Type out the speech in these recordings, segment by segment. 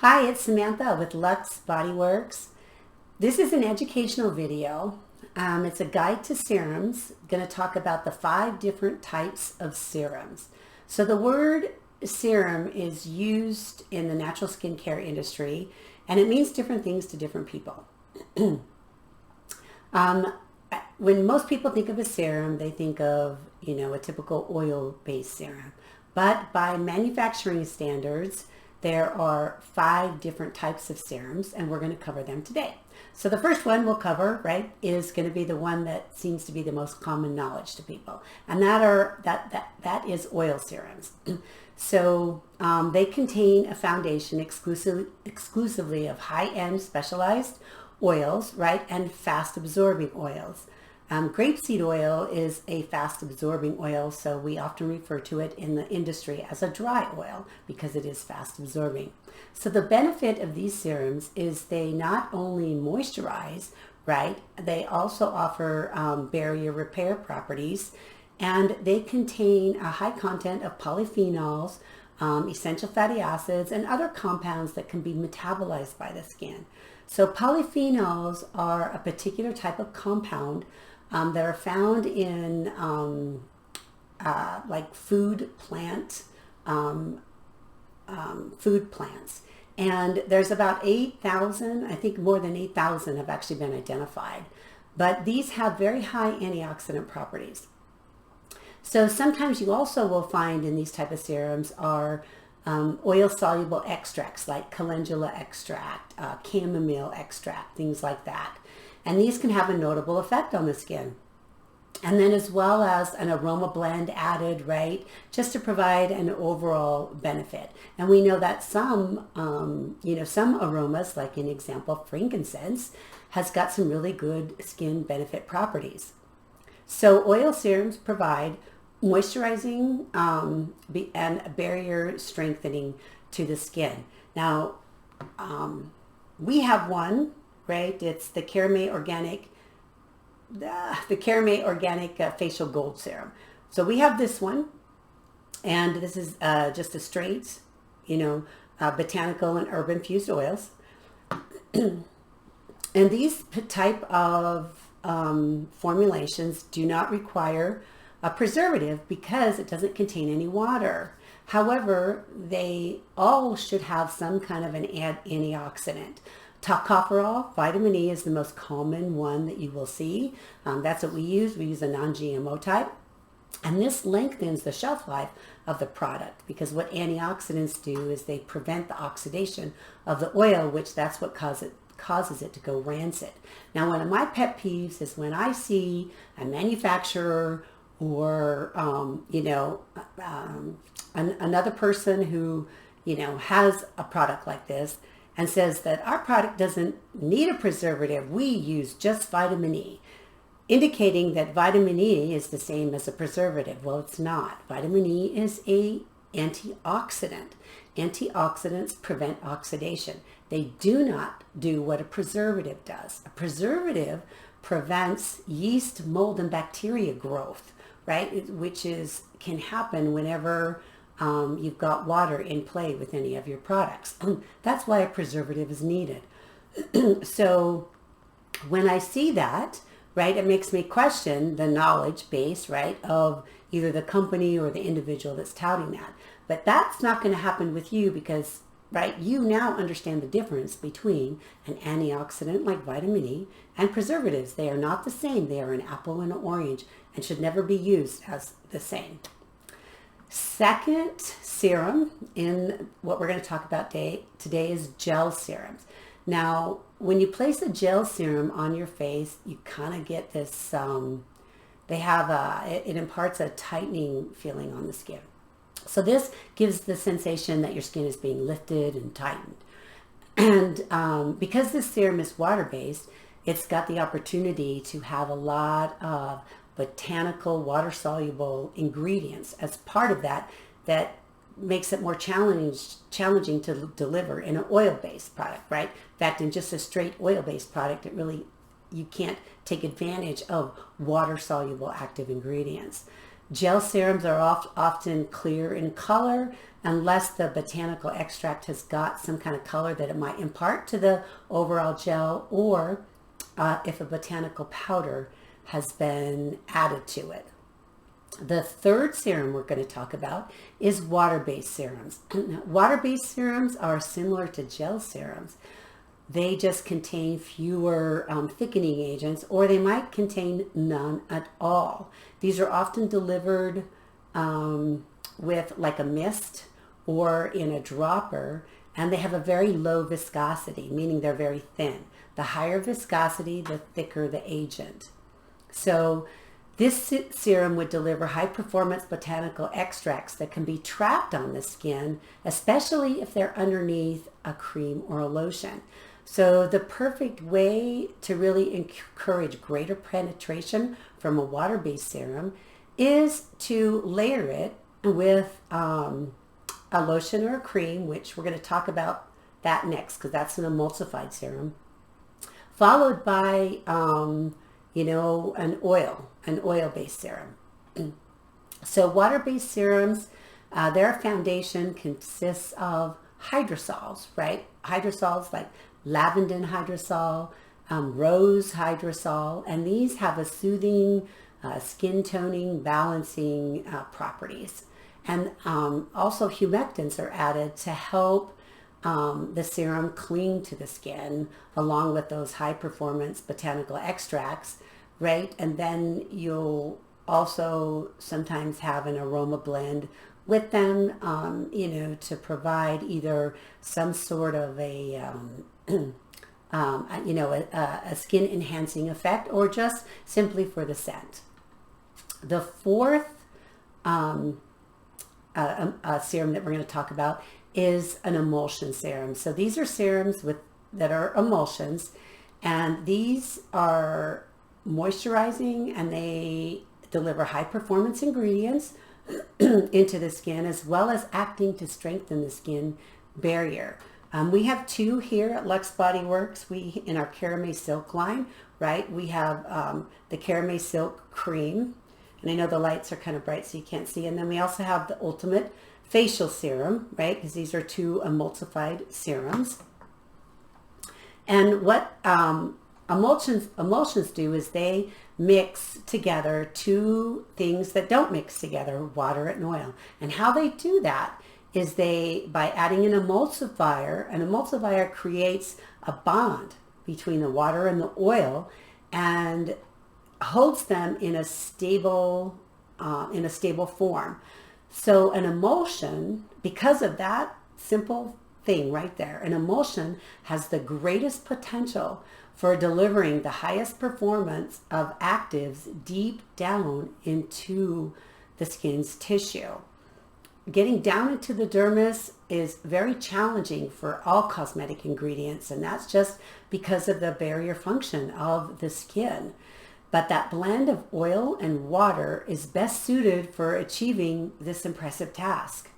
Hi, it's Samantha with Lux Body Works. This is an educational video. It's a guide to serums. I'm going to talk about the 5 different types of serums. So the word serum is used in the natural skincare industry, and it means different things to different people. When most people think of a serum, they think of, a typical oil-based serum. But by manufacturing standards, there are 5 different types of serums, and we're going to cover them today. So the first one we'll cover, is going to be the one that seems to be the most common knowledge to people, and that is oil serums. So they contain a foundation exclusively of high-end specialized oils, and fast-absorbing oils. Grapeseed oil is a fast-absorbing oil, so we often refer to it in the industry as a dry oil because it is fast-absorbing. So the benefit of these serums is they not only moisturize, they also offer barrier repair properties, and they contain a high content of polyphenols, essential fatty acids, and other compounds that can be metabolized by the skin. So polyphenols are a particular type of compound that are found in like food plants, and there's about 8,000, I think more than 8,000 have actually been identified, but these have very high antioxidant properties. So sometimes you also will find in these type of serums are oil-soluble extracts like calendula extract, chamomile extract, things like that. And these can have a notable effect on the skin. And then as well as an aroma blend added, just to provide an overall benefit. And we know that some aromas, like in example, frankincense, has got some really good skin benefit properties. So oil serums provide moisturizing and barrier strengthening to the skin. Now, we have one, It's the Carame Organic Facial Gold Serum. So we have this one, and this is just a straight, botanical and herb infused oils. And these type of formulations do not require a preservative because it doesn't contain any water. However, they all should have some kind of an antioxidant. Tocopherol, vitamin E, is the most common one that you will see. That's what we use. We use a non-GMO type. And this lengthens the shelf life of the product because what antioxidants do is they prevent the oxidation of the oil, which that's what causes it to go rancid. Now, one of my pet peeves is when I see a manufacturer or, another person who, has a product like this and says that our product doesn't need a preservative, we use just vitamin E, indicating that vitamin E is the same as a preservative. Well, it's not. Vitamin E is a antioxidant. Antioxidants prevent oxidation. They do not do what a preservative does. A preservative prevents yeast, mold, and bacteria growth, which can happen whenever you've got water in play with any of your products. That's why a preservative is needed. So when I see that, it makes me question the knowledge base, of either the company or the individual that's touting that. But that's not going to happen with you because, you now understand the difference between an antioxidant like vitamin E and preservatives. They are not the same. They are an apple and an orange and should never be used as the same. Second serum in what we're going to talk about today is gel serums. Now, when you place a gel serum on your face, you kind of get this, it imparts a tightening feeling on the skin. So this gives the sensation that your skin is being lifted and tightened. And because this serum is water-based, it's got the opportunity to have a lot of botanical water-soluble ingredients as part of that makes it more challenging to deliver in an oil-based product, In fact, in just a straight oil-based product, you can't take advantage of water-soluble active ingredients. Gel serums are often clear in color unless the botanical extract has got some kind of color that it might impart to the overall gel, or if a botanical powder has been added to it. The third serum we're going to talk about is water-based serums. Water-based serums are similar to gel serums. They just contain fewer thickening agents, or they might contain none at all. These are often delivered with like a mist or in a dropper, and they have a very low viscosity, meaning they're very thin. The higher viscosity, the thicker the agent. So this serum would deliver high-performance botanical extracts that can be trapped on the skin, especially if they're underneath a cream or a lotion. So the perfect way to really encourage greater penetration from a water-based serum is to layer it with a lotion or a cream, which we're going to talk about that next because that's an emulsified serum, followed by an oil-based serum. So water-based serums, their foundation consists of hydrosols, right? Hydrosols like lavandin hydrosol, rose hydrosol, and these have a soothing, skin toning, balancing properties. And also humectants are added to help the serum cling to the skin along with those high performance botanical extracts, right? And then you'll also sometimes have an aroma blend with them, to provide either some sort of a skin enhancing effect or just simply for the scent. The fourth serum that we're going to talk about is an emulsion serum. So these are serums that are emulsions, and these are moisturizing, and they deliver high performance ingredients into the skin, as well as acting to strengthen the skin barrier. We have two here at Lux Body Works. In our Caramel Silk line, right? We have the Caramel Silk Cream, and I know the lights are kind of bright so you can't see. And then we also have the Ultimate Facial Serum, right? Because these are two emulsified serums. And what emulsions do is they mix together two things that don't mix together, water and oil. And how they do that is by adding an emulsifier creates a bond between the water and the oil and holds them in a stable form. So an emulsion, because of that simple thing right there, an emulsion has the greatest potential for delivering the highest performance of actives deep down into the skin's tissue. Getting down into the dermis is very challenging for all cosmetic ingredients, and that's just because of the barrier function of the skin. But that blend of oil and water is best suited for achieving this impressive task.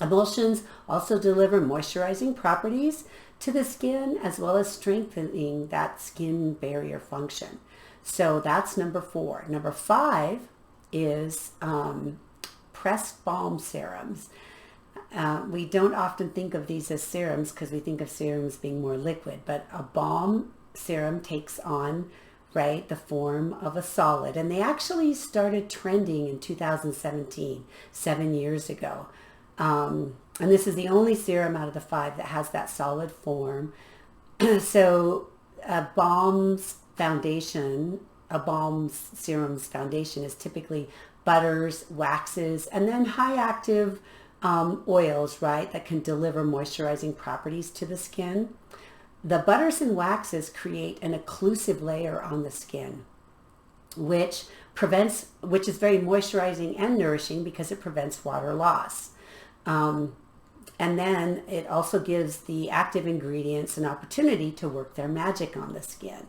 Emulsions also deliver moisturizing properties to the skin, as well as strengthening that skin barrier function. So that's number 4. Number 5 is pressed balm serums. We don't often think of these as serums because we think of serums being more liquid, but a balm serum takes on, right, the form of a solid. And they actually started trending in 2017, 7 years ago. And this is the only serum out of the 5 that has that solid form. So a balm serum's foundation is typically butters, waxes, and then high active oils, right, that can deliver moisturizing properties to the skin. The butters and waxes create an occlusive layer on the skin, which is very moisturizing and nourishing because it prevents water loss. And then it also gives the active ingredients an opportunity to work their magic on the skin.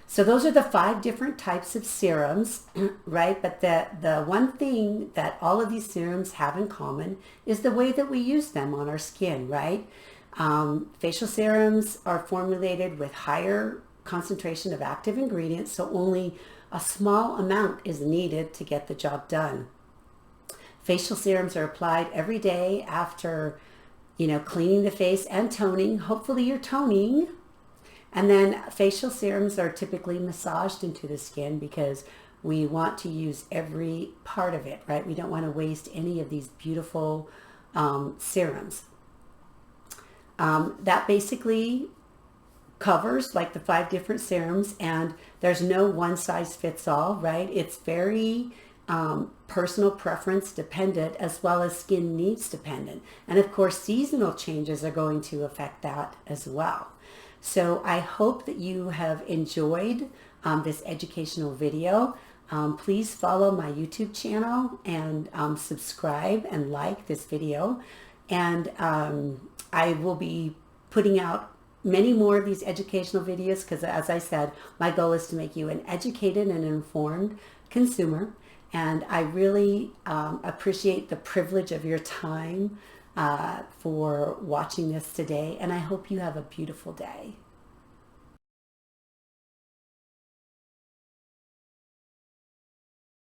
So those are the 5 different types of serums, right? But the one thing that all of these serums have in common is the way that we use them on our skin, right? Facial serums are formulated with higher concentration of active ingredients, so only a small amount is needed to get the job done. Facial serums are applied every day after, cleaning the face and toning. Hopefully you're toning. And then facial serums are typically massaged into the skin because we want to use every part of it, right? We don't want to waste any of these beautiful serums. That basically covers like the 5 different serums, and there's no one size fits all, right? It's very personal preference dependent as well as skin needs dependent. And of course, seasonal changes are going to affect that as well. So I hope that you have enjoyed this educational video. Please follow my YouTube channel and subscribe and like this video. And I will be putting out many more of these educational videos because, as I said, my goal is to make you an educated and informed consumer. And I really appreciate the privilege of your time for watching this today. And I hope you have a beautiful day.